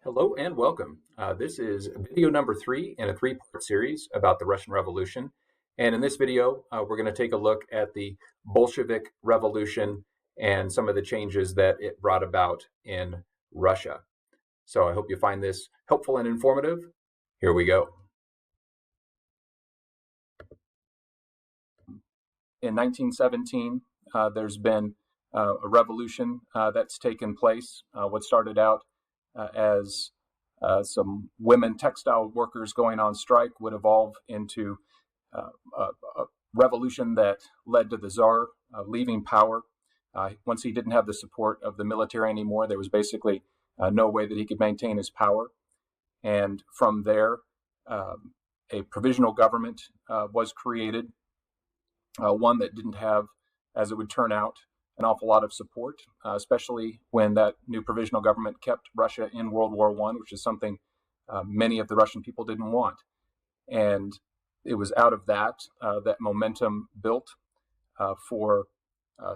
Hello and welcome. This is video number 3 in a three-part series about the Russian Revolution. And in this video, we're going to take a look at the Bolshevik Revolution and some of the changes that it brought about in Russia. So I hope you find this helpful and informative. Here we go. In 1917, there's been a revolution that's taken place. What started out as some women textile workers going on strike would evolve into a revolution that led to the Tsar leaving power. Once he didn't have the support of the military anymore, there was basically no way that he could maintain his power. And from there, a provisional government was created, one that didn't have, as it would turn out, an awful lot of support, especially when that new provisional government kept Russia in World War I, which is something many of the Russian people didn't want. And it was out of that that momentum built for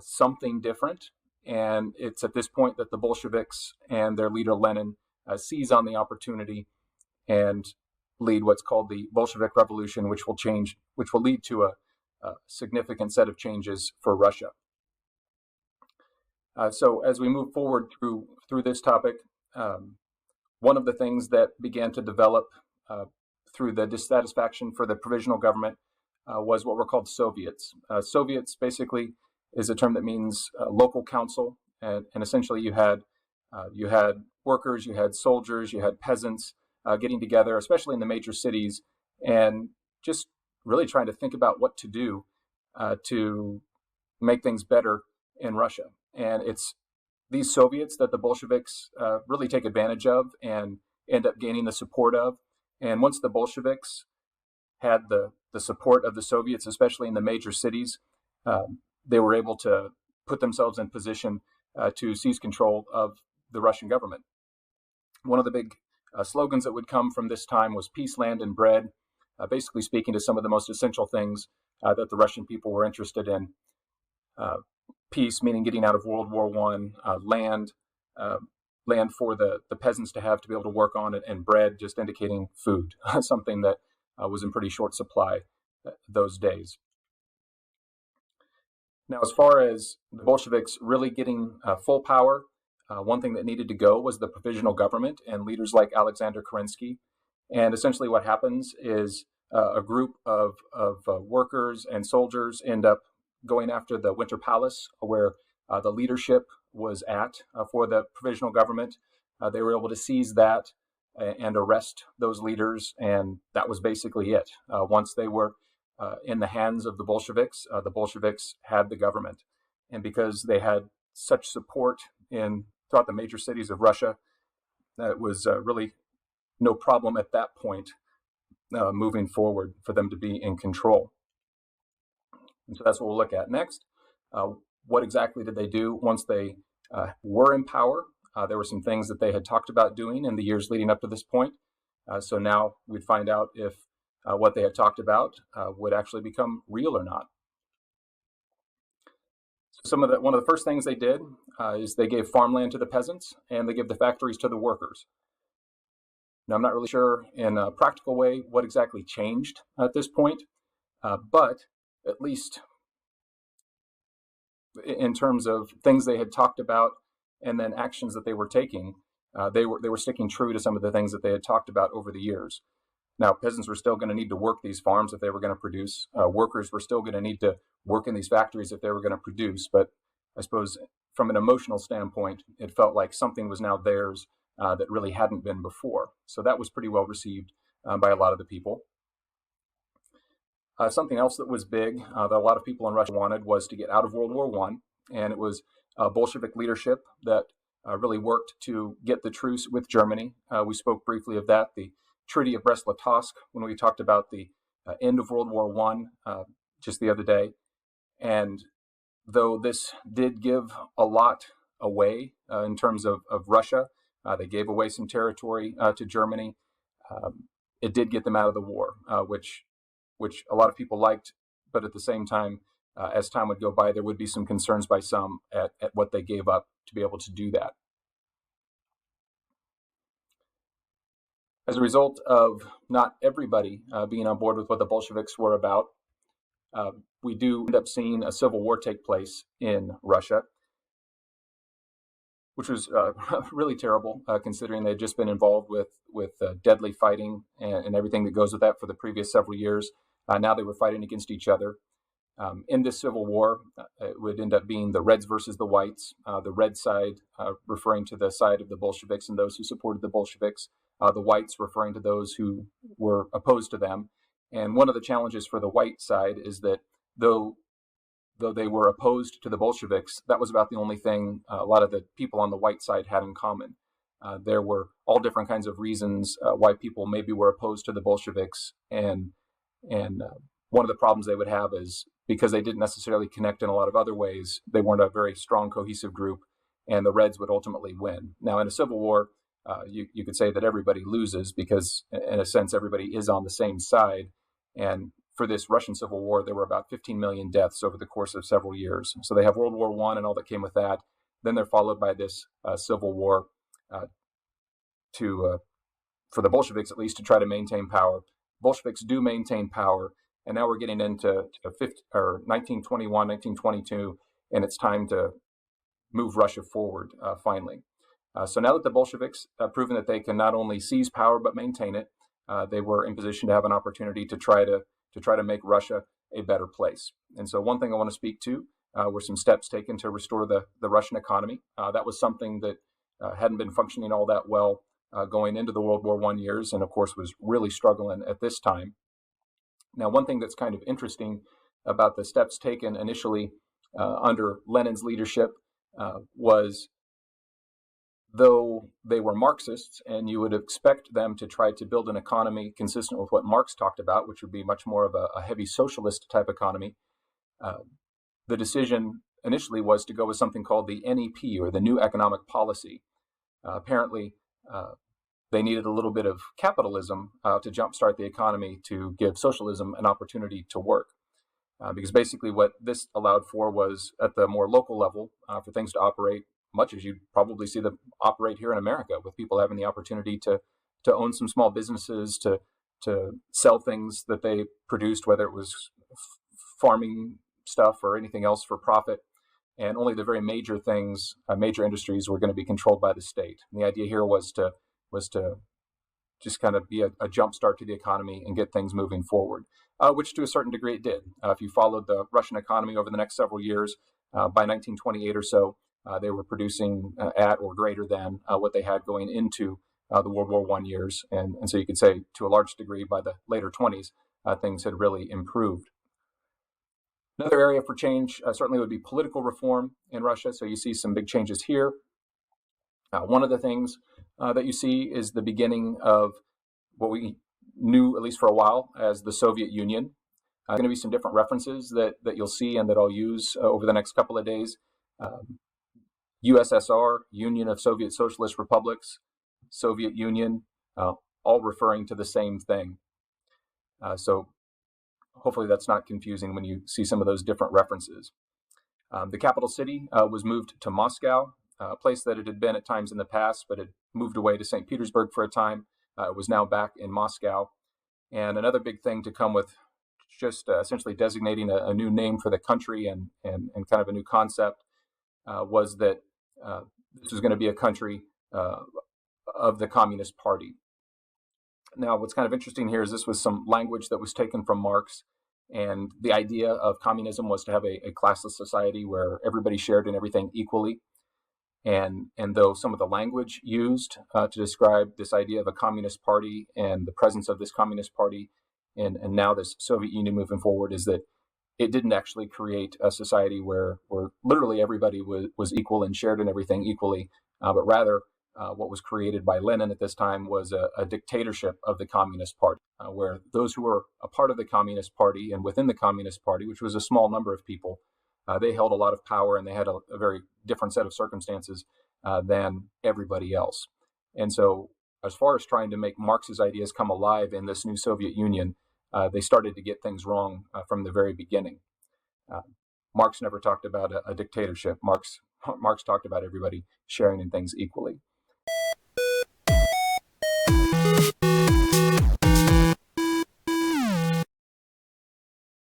something different. And it's at this point that the Bolsheviks and their leader Lenin seize on the opportunity and lead what's called the Bolshevik Revolution, which will lead to a significant set of changes for Russia. So as we move forward through this topic, one of the things that began to develop through the dissatisfaction for the provisional government was what were called Soviets. Soviets basically is a term that means local council, and essentially you had workers, you had soldiers, you had peasants getting together, especially in the major cities, and just really trying to think about what to do to make things better in Russia. And it's these Soviets that the Bolsheviks really take advantage of and end up gaining the support of. And once the Bolsheviks had the support of the Soviets, especially in the major cities, they were able to put themselves in position to seize control of the Russian government. One of the big slogans that would come from this time was peace, land, and bread, basically speaking to some of the most essential things that the Russian people were interested in. Peace, meaning getting out of World War I, land for the peasants to have to be able to work on it, and bread, just indicating food, something that was in pretty short supply those days. Now, as far as the Bolsheviks really getting full power, one thing that needed to go was the provisional government and leaders like Alexander Kerensky. And essentially what happens is a group of workers and soldiers end up going after the Winter Palace, where the leadership was at for the provisional government. They were able to seize that and arrest those leaders, and that was basically it. Once they were in the hands of the Bolsheviks had the government. And because they had such support throughout the major cities of Russia, it was really no problem at that point moving forward for them to be in control. And so that's what we'll look at next. What exactly did they do once they were in power? There were some things that they had talked about doing in the years leading up to this point. So now we'd find out if what they had talked about would actually become real or not. So one of the first things they did is they gave farmland to the peasants, and they gave the factories to the workers. Now, I'm not really sure in a practical way what exactly changed at this point, but at least in terms of things they had talked about and then actions that they were taking, they were sticking true to some of the things that they had talked about over the years. Now, peasants were still going to need to work these farms if they were going to produce. Workers were still going to need to work in these factories if they were going to produce. But I suppose from an emotional standpoint, it felt like something was now theirs that really hadn't been before. So that was pretty well received by a lot of the people. Something else that was big that a lot of people in Russia wanted was to get out of World War I, and it was Bolshevik leadership that really worked to get the truce with Germany. We spoke briefly of that, the Treaty of Brest-Litovsk, when we talked about the end of World War I just the other day. And though this did give a lot away in terms of Russia, they gave away some territory to Germany. It did get them out of the war, which a lot of people liked, but at the same time, as time would go by, there would be some concerns by some at what they gave up to be able to do that. As a result of not everybody being on board with what the Bolsheviks were about, we do end up seeing a civil war take place in Russia, which was really terrible, considering they had just been involved with deadly fighting and everything that goes with that for the previous several years. Now they were fighting against each other. In this civil war, it would end up being the Reds versus the Whites, the red side referring to the side of the Bolsheviks and those who supported the Bolsheviks, the Whites referring to those who were opposed to them. And one of the challenges for the white side is that though they were opposed to the Bolsheviks, that was about the only thing a lot of the people on the white side had in common. There were all different kinds of reasons why people maybe were opposed to the Bolsheviks, and one of the problems they would have is because they didn't necessarily connect in a lot of other ways, they weren't a very strong, cohesive group, and the Reds would ultimately win. Now, in a civil war, you could say that everybody loses because, in a sense, everybody is on the same side. And for this Russian Civil War, there were about 15 million deaths over the course of several years. So they have World War I and all that came with that. Then they're followed by this Civil War for the Bolsheviks, at least, to try to maintain power. Bolsheviks do maintain power, and now we're getting into 1921, 1922, and it's time to move Russia forward finally. So now that the Bolsheviks have proven that they can not only seize power but maintain it, they were in position to have an opportunity to try to make Russia a better place. And so one thing I want to speak to were some steps taken to restore the Russian economy. That was something that hadn't been functioning all that well going into the World War I years, and of course was really struggling at this time. Now, one thing that's kind of interesting about the steps taken initially under Lenin's leadership was, though they were Marxists, and you would expect them to try to build an economy consistent with what Marx talked about, which would be much more of a heavy socialist type economy, the decision initially was to go with something called the NEP, or the New Economic Policy. Apparently, they needed a little bit of capitalism to jumpstart the economy to give socialism an opportunity to work. Because basically what this allowed for was, at the more local level, for things to operate much as you probably see them operate here in America, with people having the opportunity to own some small businesses, to sell things that they produced, whether it was farming stuff or anything else for profit. And only the very major things, major industries, were going to be controlled by the state. And the idea here was to just kind of be a jump start to the economy and get things moving forward, which to a certain degree it did. If you followed the Russian economy over the next several years, by 1928 or so, they were producing at or greater than what they had going into the World War I years. And so you could say, to a large degree, by the later 20s, things had really improved. Another area for change certainly would be political reform in Russia. So you see some big changes here. One of the things that you see is the beginning of what we knew, at least for a while, as the Soviet Union. Going to be some different references that you'll see and that I'll use over the next couple of days. USSR, Union of Soviet Socialist Republics, Soviet Union, all referring to the same thing. So hopefully that's not confusing when you see some of those different references. The capital city was moved to Moscow, a place that it had been at times in the past, but it moved away to St. Petersburg for a time. It was now back in Moscow. And another big thing to come with just essentially designating a new name for the country and kind of a new concept was that this was going to be a country of the Communist Party. Now, what's kind of interesting here is this was some language that was taken from Marx, and the idea of communism was to have a classless society where everybody shared in everything equally. And though some of the language used to describe this idea of a communist party and the presence of this communist party and now this Soviet Union moving forward, is that it didn't actually create a society where literally everybody was equal and shared in everything equally, but rather what was created by Lenin at this time was a dictatorship of the Communist Party, where those who were a part of the Communist Party and within the Communist Party, which was a small number of people, they held a lot of power and they had a very different set of circumstances than everybody else. And so as far as trying to make Marx's ideas come alive in this new Soviet Union, they started to get things wrong from the very beginning. Marx never talked about a dictatorship. Marx talked about everybody sharing in things equally.